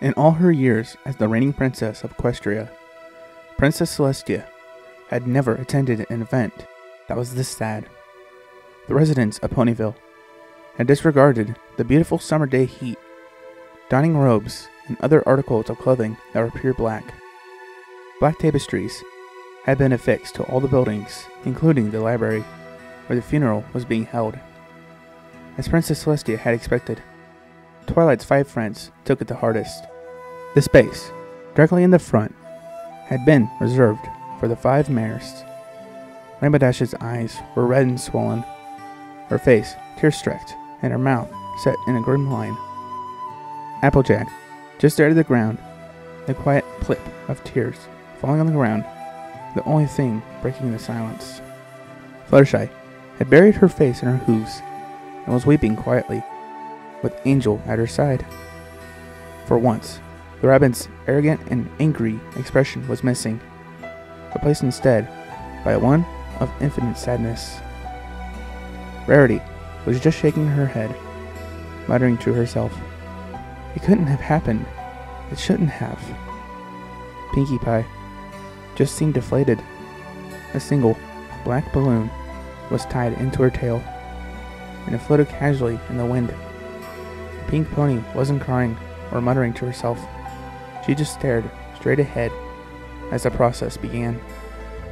In all her years as the reigning princess of Equestria, Princess Celestia had never attended an event that was this sad. The residents of Ponyville had disregarded the beautiful summer day heat, donning robes and other articles of clothing that were pure black. Black tapestries had been affixed to all the buildings, including the library, where the funeral was being held. As Princess Celestia had expected, Twilight's 5 friends took it the hardest. The space, directly in the front, had been reserved for the 5 mayors. Rainbow Dash's eyes were red and swollen, her face tear-streaked, and her mouth set in a grim line. Applejack just stared at the ground, the quiet plip of tears falling on the ground, the only thing breaking the silence. Fluttershy had buried her face in her hooves and was weeping quietly, with Angel at her side. For once, the rabbit's arrogant and angry expression was missing, replaced instead by one of infinite sadness. Rarity was just shaking her head, muttering to herself, "It couldn't have happened. It shouldn't have." Pinkie Pie just seemed deflated. A single black balloon was tied into her tail, and it floated casually in the wind. The pink pony wasn't crying or muttering to herself. She just stared straight ahead as the process began.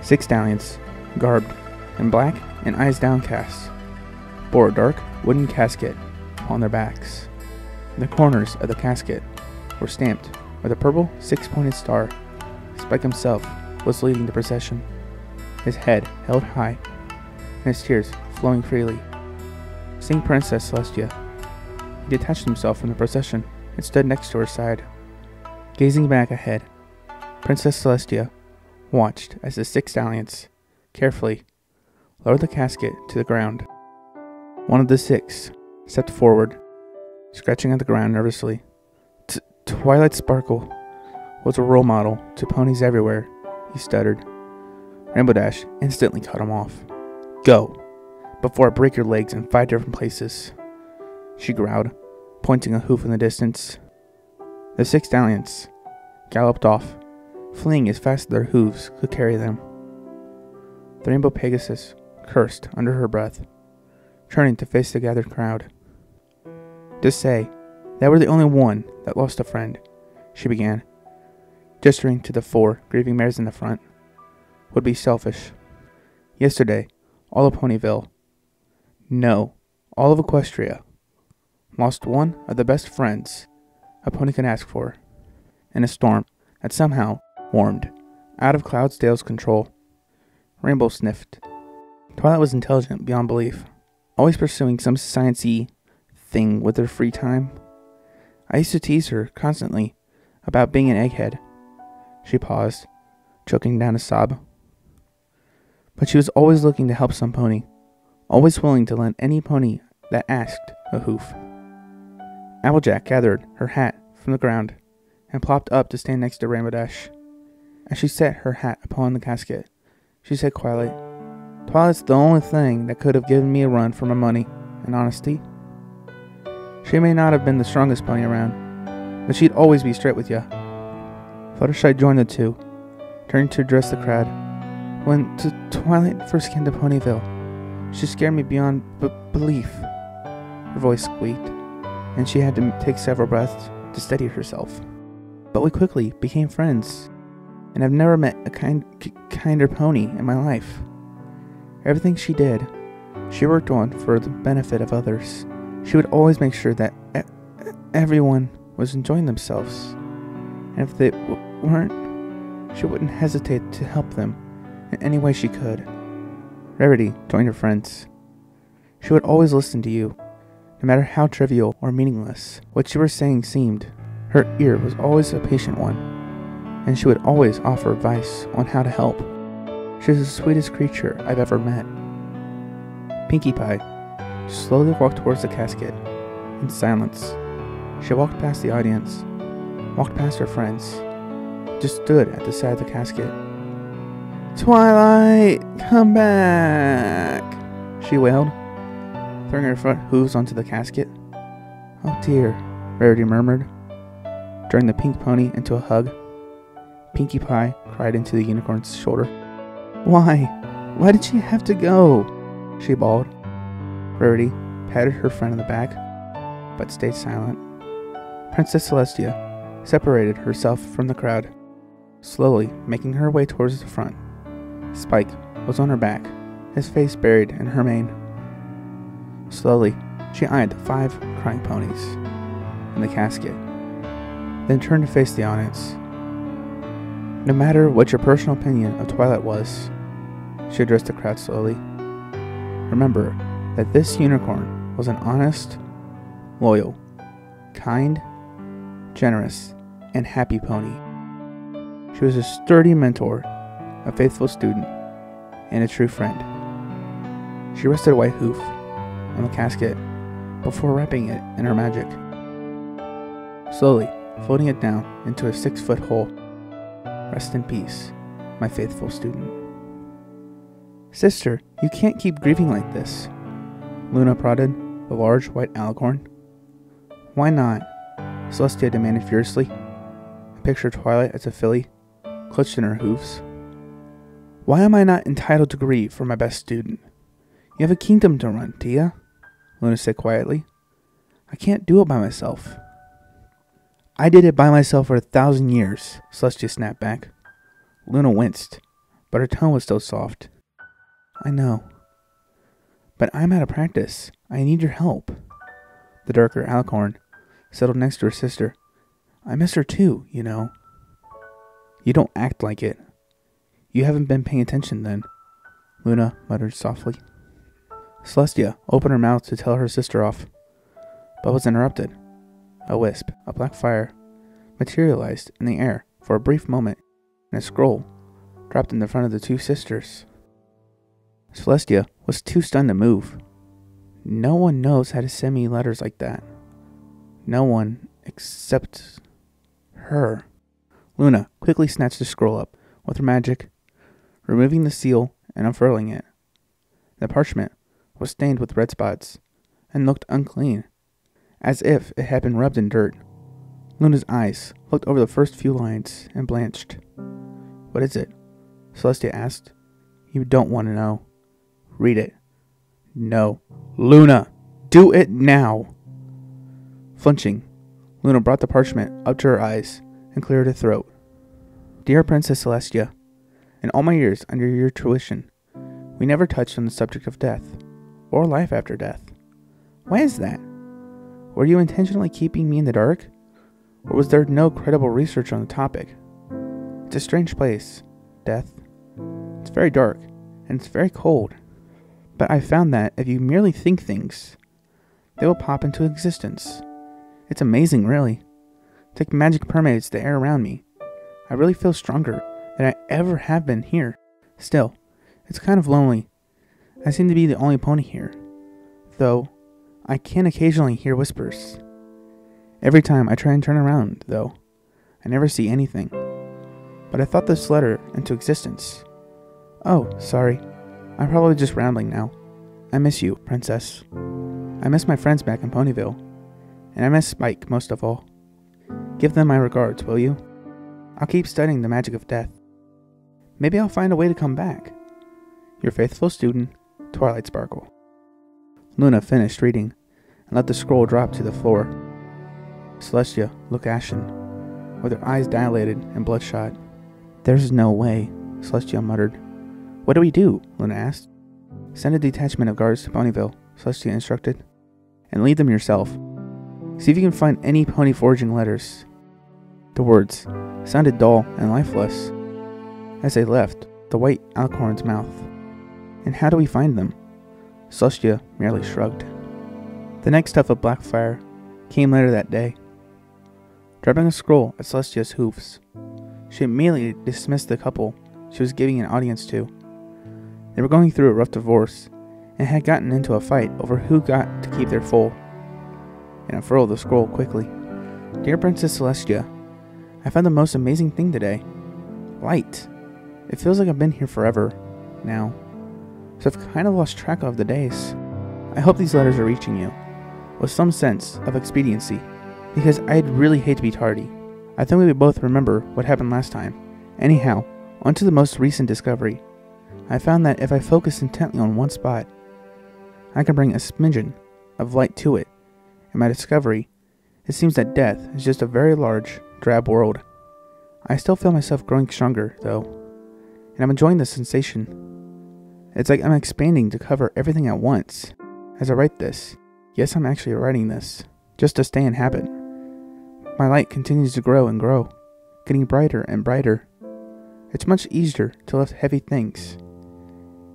6 stallions, garbed in black and eyes downcast, bore a dark wooden casket on their backs. The corners of the casket were stamped with a purple 6-pointed star. Spike himself was leading the procession, his head held high and his tears flowing freely. Seeing Princess Celestia, he detached himself from the procession and stood next to her side. Gazing back ahead, Princess Celestia watched as the 6 stallions carefully lowered the casket to the ground. One of the 6 stepped forward, scratching at the ground nervously. Twilight Sparkle was a role model to ponies everywhere, he stuttered. Rainbow Dash instantly cut him off. "Go, before I break your legs in 5 different places," she growled, pointing a hoof in the distance. The 6 stallions galloped off, fleeing as fast as their hooves could carry them. The Rainbow Pegasus cursed under her breath, turning to face the gathered crowd. "To say that we're the only one that lost a friend," she began, gesturing to the 4 grieving mares in the front, "would be selfish. Yesterday, all of Ponyville, no, all of Equestria, lost one of the best friends a pony could ask for, in a storm that somehow warmed out of Cloudsdale's control." Rainbow sniffed. Twilight was intelligent beyond belief, always pursuing some science-y thing with her free time. I used to tease her constantly about being an egghead. She paused, choking down a sob. But she was always looking to help some pony, always willing to lend any pony that asked a hoof. Applejack gathered her hat from the ground and plopped up to stand next to Rainbow Dash. As she set her hat upon the casket, she said quietly, "Twilight's the only thing that could have given me a run for my money and honesty. She may not have been the strongest pony around, but she'd always be straight with ya." Fluttershy joined the two, turning to address the crowd. "When Twilight first came to Ponyville, she scared me beyond belief." Her voice squeaked, and she had to take several breaths to steady herself. "But we quickly became friends, and I've never met a kinder pony in my life. Everything she did, she worked on for the benefit of others. She would always make sure that everyone was enjoying themselves, and if they weren't, she wouldn't hesitate to help them in any way she could." Rarity joined her friends. "She would always listen to you, no matter how trivial or meaningless what you were saying seemed. Her ear was always a patient one, and she would always offer advice on how to help. She was the sweetest creature I've ever met." Pinkie Pie slowly walked towards the casket. In silence, she walked past the audience, walked past her friends, just stood at the side of the casket. "Twilight, come back!" she wailed, throwing her front hooves onto the casket. "Oh dear," Rarity murmured. drawing the pink pony into a hug. Pinkie Pie cried into the unicorn's shoulder. Why? Why did she have to go? She bawled. Rarity patted her friend on the back, but stayed silent. Princess Celestia separated herself from the crowd, slowly making her way towards the front. Spike was on her back, his face buried in her mane. Slowly, she eyed the 5 crying ponies in the casket, then turned to face the audience. No matter what your personal opinion of Twilight was, she addressed the crowd slowly, remember that this unicorn was an honest, loyal, kind, generous, and happy pony. She was a sturdy mentor, a faithful student, and a true friend. She rested a white hoof on the casket before wrapping it in her magic, slowly folding it down into a 6-foot hole. Rest in peace, my faithful student. Sister, you can't keep grieving like this, Luna prodded the large white alicorn. Why not? Celestia demanded fiercely, and pictured Twilight as a filly, clutched in her hooves. Why am I not entitled to grieve for my best student? You have a kingdom to run, Tia, Luna said quietly. I can't do it by myself. I did it by myself for 1,000 years, Celestia snapped back. Luna winced, but her tone was still soft. I know. But I'm out of practice. I need your help. The darker alicorn settled next to her sister. I miss her too, you know. You don't act like it. You haven't been paying attention then, Luna muttered softly. Celestia opened her mouth to tell her sister off, but was interrupted. A wisp of black fire materialized in the air for a brief moment, and a scroll dropped in the front of the 2 sisters. Celestia was too stunned to move. No one knows how to send me letters like that. No one except her. Luna quickly snatched the scroll up with her magic, removing the seal and unfurling it. The parchment was stained with red spots and looked unclean, as if it had been rubbed in dirt. Luna's eyes looked over the first few lines and blanched. What is it? Celestia asked. You don't want to know. Read it. No. Luna! Do it now! Flinching, Luna brought the parchment up to her eyes and cleared her throat. Dear Princess Celestia, in all my years under your tuition, we never touched on the subject of death, or life after death. Why is that? Were you intentionally keeping me in the dark? Or was there no credible research on the topic? It's a strange place, death. It's very dark, and it's very cold. But I found that if you merely think things, they will pop into existence. It's amazing, really. It's like magic permeates the air around me. I really feel stronger than I ever have been here. Still, it's kind of lonely. I seem to be the only pony here, though I can occasionally hear whispers. Every time I try and turn around, though, I never see anything. But I thought this letter into existence. Oh, sorry. I'm probably just rambling now. I miss you, Princess. I miss my friends back in Ponyville. And I miss Spike most of all. Give them my regards, will you? I'll keep studying the magic of death. Maybe I'll find a way to come back. Your faithful student, Twilight Sparkle. Luna finished reading and let the scroll drop to the floor. Celestia looked ashen, with her eyes dilated and bloodshot. There's no way, Celestia muttered. What do we do? Luna asked. Send a detachment of guards to Ponyville, Celestia instructed, and lead them yourself. See if you can find any pony forging letters. The words sounded dull and lifeless as they left the white alicorn's mouth. And how do we find them? Celestia merely shrugged. The next puff of black fire came later that day. Dropping a scroll at Celestia's hoofs, she immediately dismissed the couple she was giving an audience to. They were going through a rough divorce and had gotten into a fight over who got to keep their foal, and unfurled the scroll quickly. Dear Princess Celestia, I found the most amazing thing today. Light. It feels like I've been here forever now, so I've kind of lost track of the days. I hope these letters are reaching you with some sense of expediency, because I'd really hate to be tardy. I think we both remember what happened last time. Anyhow, on to the most recent discovery. I found that if I focus intently on one spot, I can bring a smidgen of light to it. In my discovery, it seems that death is just a very large, drab world. I still feel myself growing stronger, though, and I'm enjoying the sensation. It's like I'm expanding to cover everything at once. As I write this, yes, I'm actually writing this, just to stay in habit. My light continues to grow and grow, getting brighter and brighter. It's much easier to lift heavy things.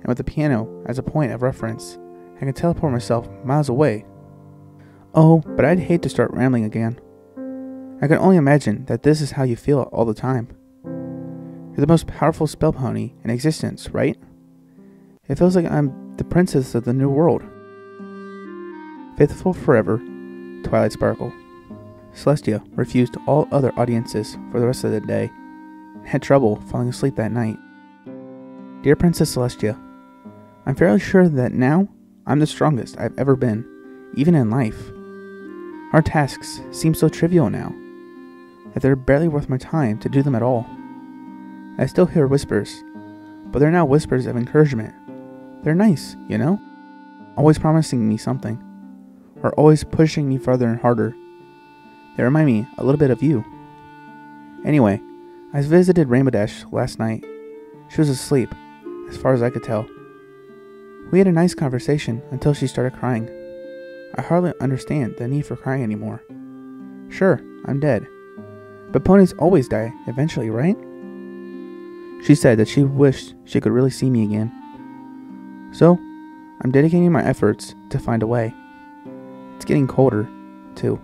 And with the piano as a point of reference, I can teleport myself miles away. Oh, but I'd hate to start rambling again. I can only imagine that this is how you feel all the time. You're the most powerful spell pony in existence, right? It feels like I'm the princess of the new world. Faithful forever, Twilight Sparkle. Celestia refused all other audiences for the rest of the day, and had trouble falling asleep that night. Dear Princess Celestia, I'm fairly sure that now I'm the strongest I've ever been, even in life. Our tasks seem so trivial now, that they're barely worth my time to do them at all. I still hear whispers, but they're now whispers of encouragement. They're nice, you know? Always promising me something, or always pushing me further and harder. They remind me a little bit of you. Anyway, I visited Rainbow Dash last night. She was asleep, as far as I could tell. We had a nice conversation until she started crying. I hardly understand the need for crying anymore. Sure, I'm dead. But ponies always die eventually, right? She said that she wished she could really see me again. So, I'm dedicating my efforts to find a way. It's getting colder, too.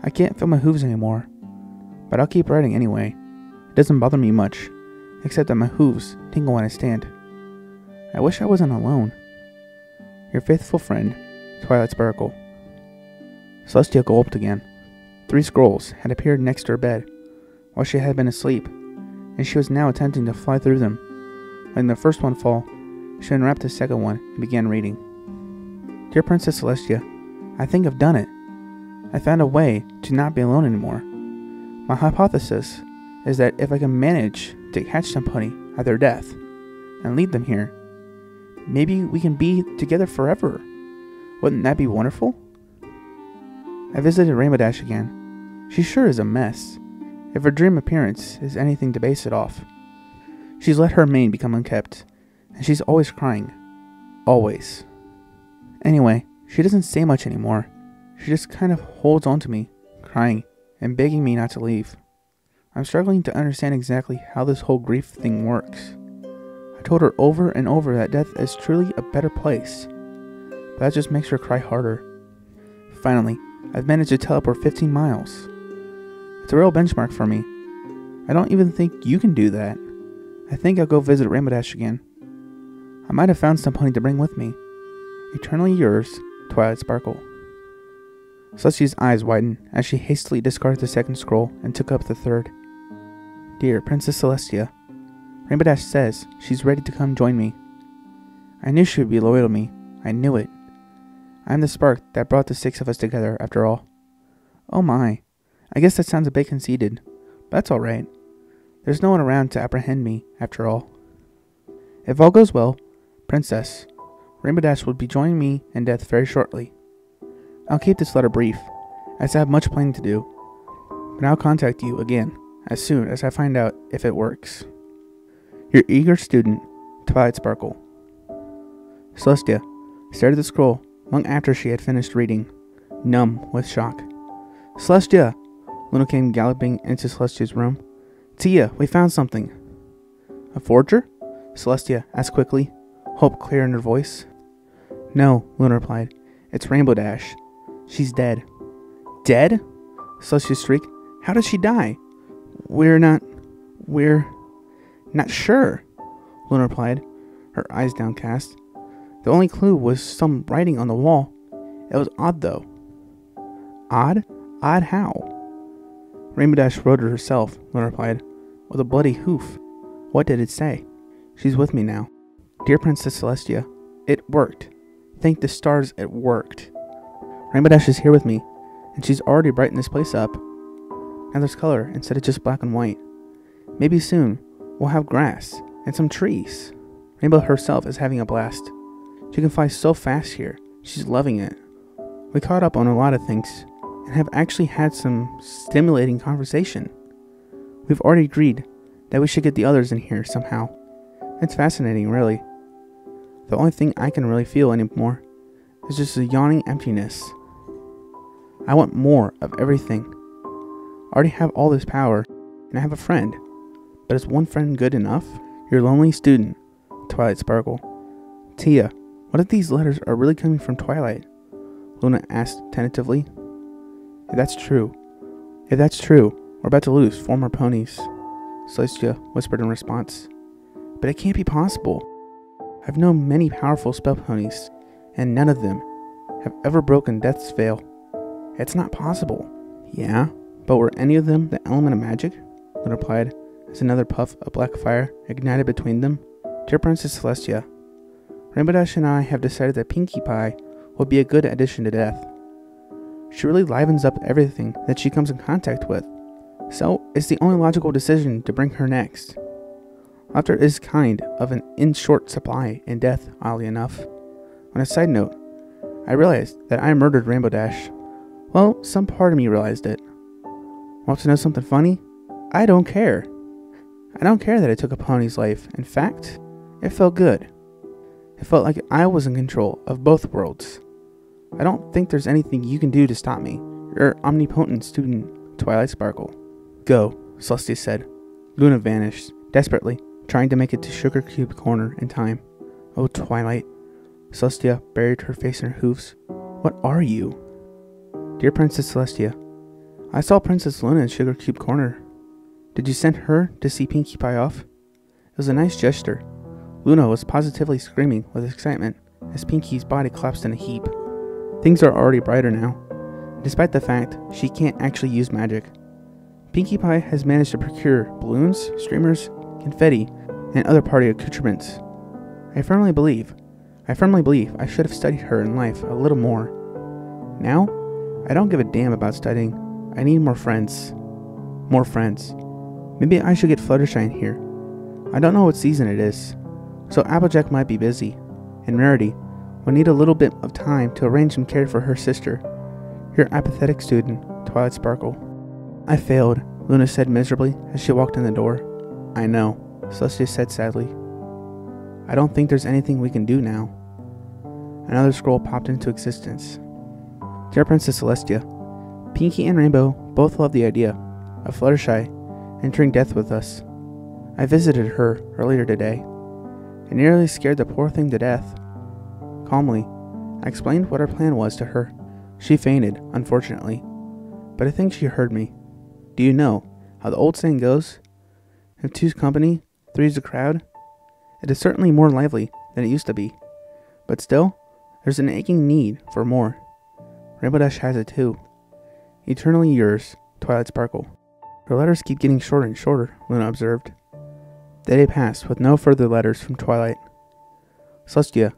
I can't feel my hooves anymore, but I'll keep writing anyway. It doesn't bother me much, except that my hooves tingle when I stand. I wish I wasn't alone. Your faithful friend, Twilight Sparkle. Celestia gulped again. 3 scrolls had appeared next to her bed, while she had been asleep, and she was now attempting to fly through them. Letting the first one fall, she unwrapped the second one and began reading. Dear Princess Celestia, I think I've done it. I found a way to not be alone anymore. My hypothesis is that if I can manage to catch somebody at their death and lead them here, maybe we can be together forever. Wouldn't that be wonderful? I visited Rainbow Dash again. She sure is a mess, if her dream appearance is anything to base it off. She's let her mane become unkept, and she's always crying. Always. Anyway, she doesn't say much anymore. She just kind of holds on to me, crying, and begging me not to leave. I'm struggling to understand exactly how this whole grief thing works. I told her over and over that death is truly a better place, but that just makes her cry harder. Finally, I've managed to teleport 15 miles. It's a real benchmark for me. I don't even think you can do that. I think I'll go visit Rainbow Dash again. I might have found some pony to bring with me. Eternally yours, Twilight Sparkle. Celestia's eyes widened as she hastily discarded the second scroll and took up the third. Dear Princess Celestia, Rainbow Dash says she's ready to come join me. I knew she would be loyal to me. I knew it. I'm the spark that brought the 6 of us together, after all. Oh my, I guess that sounds a bit conceited, but that's alright. There's no one around to apprehend me, after all. If all goes well, Princess, Rainbow Dash will be joining me in death very shortly. I'll keep this letter brief, as I have much planning to do, but I'll contact you again as soon as I find out if it works. Your eager student, Twilight Sparkle. Celestia stared at the scroll long after she had finished reading, numb with shock. Celestia! Luna came galloping into Celestia's room. Tia, we found something. A forger? Celestia asked quickly, hope clear in her voice. No, Luna replied. It's Rainbow Dash. She's dead. Dead? Celestia shrieked. How did she die? We're not sure, Luna replied, her eyes downcast. The only clue was some writing on the wall. It was odd, though. Odd? Odd how? Rainbow Dash wrote it herself, Luna replied, with a bloody hoof. What did it say? She's with me now. Dear Princess Celestia, it worked. Thank the stars it worked. Rainbow Dash is here with me, and she's already brightened this place up. Now there's color instead of just black and white. Maybe soon we'll have grass and some trees. Rainbow herself is having a blast. She can fly so fast here. She's loving it. We caught up on a lot of things and have actually had some stimulating conversation. We've already agreed that we should get the others in here somehow. It's fascinating, really. The only thing I can really feel anymore is just a yawning emptiness. I want more of everything. I already have all this power, and I have a friend. But is one friend good enough? Your lonely student, Twilight Sparkle. Tia, what if these letters are really coming from Twilight? Luna asked tentatively. If that's true, we're about to lose 4 more ponies, Celestia whispered in response. But it can't be possible. I've known many powerful spell ponies, and none of them have ever broken Death's Veil. It's not possible. Yeah, but were any of them the element of magic? Luna replied, as another puff of black fire ignited between them. Dear Princess Celestia, Rainbow Dash and I have decided that Pinkie Pie will be a good addition to Death. She really livens up everything that she comes in contact with, so it's the only logical decision to bring her next. Laughter is kind of an in short supply in Death, oddly enough. On a side note, I realized that I murdered Rainbow Dash. Well, some part of me realized it. Want to know something funny? I don't care. I don't care that I took a pony's life. In fact, it felt good. It felt like I was in control of both worlds. I don't think there's anything you can do to stop me, your omnipotent student, Twilight Sparkle. Go, Celestia said. Luna vanished, desperately, trying to make it to Sugar Cube Corner in time. Oh, Twilight. Celestia buried her face in her hoofs. What are you? Dear Princess Celestia, I saw Princess Luna in Sugar Cube Corner. Did you send her to see Pinkie Pie off? It was a nice gesture. Luna was positively screaming with excitement as Pinkie's body collapsed in a heap. Things are already brighter now, despite the fact she can't actually use magic. Pinkie Pie has managed to procure balloons, streamers, confetti, and other party accoutrements. I firmly believe I should have studied her in life a little more. Now, I don't give a damn about studying. I need more friends. More friends. Maybe I should get Fluttershy in here. I don't know what season it is, so Applejack might be busy, and Rarity will need a little bit of time to arrange and care for her sister. Your apathetic student, Twilight Sparkle. I failed, Luna said miserably as she walked in the door. I know, Celestia said sadly. I don't think there's anything we can do now. Another scroll popped into existence. Dear Princess Celestia, Pinkie and Rainbow both love the idea of Fluttershy entering Death with us. I visited her earlier today and nearly scared the poor thing to death. Calmly, I explained what our plan was to her. She fainted, unfortunately, but I think she heard me. Do you know how the old saying goes? If two's company, three's a crowd? It is certainly more lively than it used to be, but still, there's an aching need for more. Rainbow Dash has it too. Eternally yours, Twilight Sparkle. Her letters keep getting shorter and shorter, Luna observed. The day passed with no further letters from Twilight. Celestia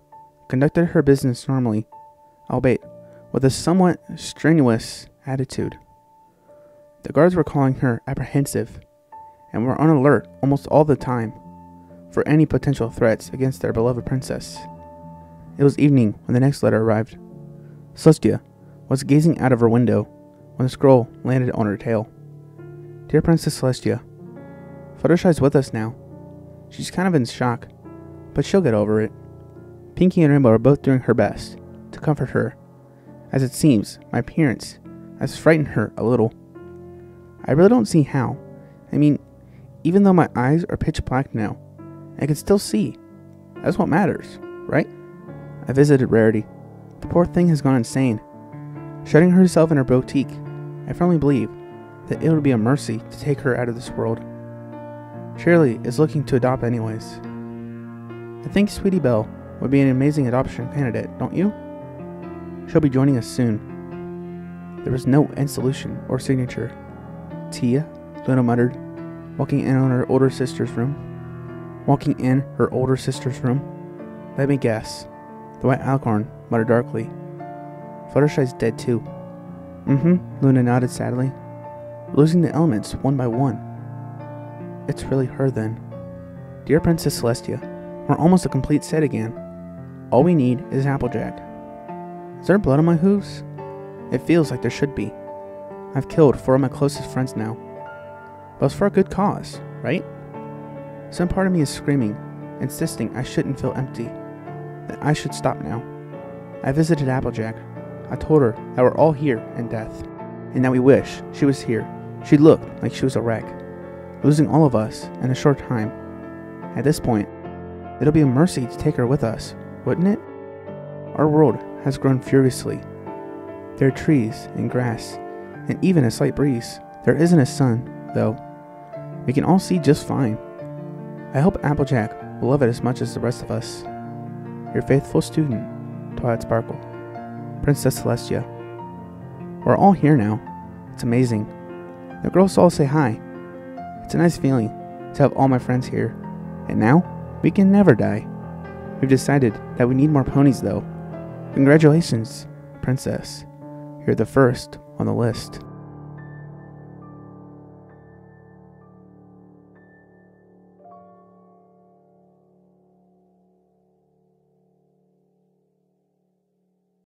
conducted her business normally, albeit with a somewhat strenuous attitude. The guards were calling her apprehensive, and were on alert almost all the time for any potential threats against their beloved princess. It was evening when the next letter arrived. Celestia was gazing out of her window when the scroll landed on her tail. Dear Princess Celestia, Fluttershy's with us now. She's kind of in shock, but she'll get over it. Pinkie and Rainbow are both doing her best to comfort her, as it seems my appearance has frightened her a little. I really don't see how. I mean, even though my eyes are pitch black now, I can still see. That's what matters, right? I visited Rarity. The poor thing has gone insane. Shutting herself in her boutique, I firmly believe that it would be a mercy to take her out of this world. Shirley is looking to adopt anyways. I think Sweetie Belle would be an amazing adoption candidate, don't you? She'll be joining us soon. There was no end solution or signature. Tia, Luna muttered, walking in her older sister's room. Let me guess. The White Alcorn muttered darkly. Fluttershy's dead too. Luna nodded sadly. losing the elements one by one. It's really her then. Dear Princess Celestia, we're almost a complete set again. All we need is Applejack. Is there blood on my hooves? It feels like there should be. I've killed 4 of my closest friends now. But it's for a good cause, right? Some part of me is screaming, insisting I shouldn't feel empty, that I should stop now. I visited Applejack. I told her that we're all here in death, and that we wish she was here. She looked like she was a wreck, losing all of us in a short time. At this point, it'll be a mercy to take her with us, wouldn't it? Our world has grown furiously. There are trees and grass, and even a slight breeze. There isn't a sun, though. We can all see just fine. I hope Applejack will love it as much as the rest of us. Your faithful student, Twilight Sparkle. Princess Celestia. We're all here now. It's amazing. The girls all say hi. It's a nice feeling to have all my friends here. And now, we can never die. We've decided that we need more ponies though. Congratulations, Princess. You're the first on the list.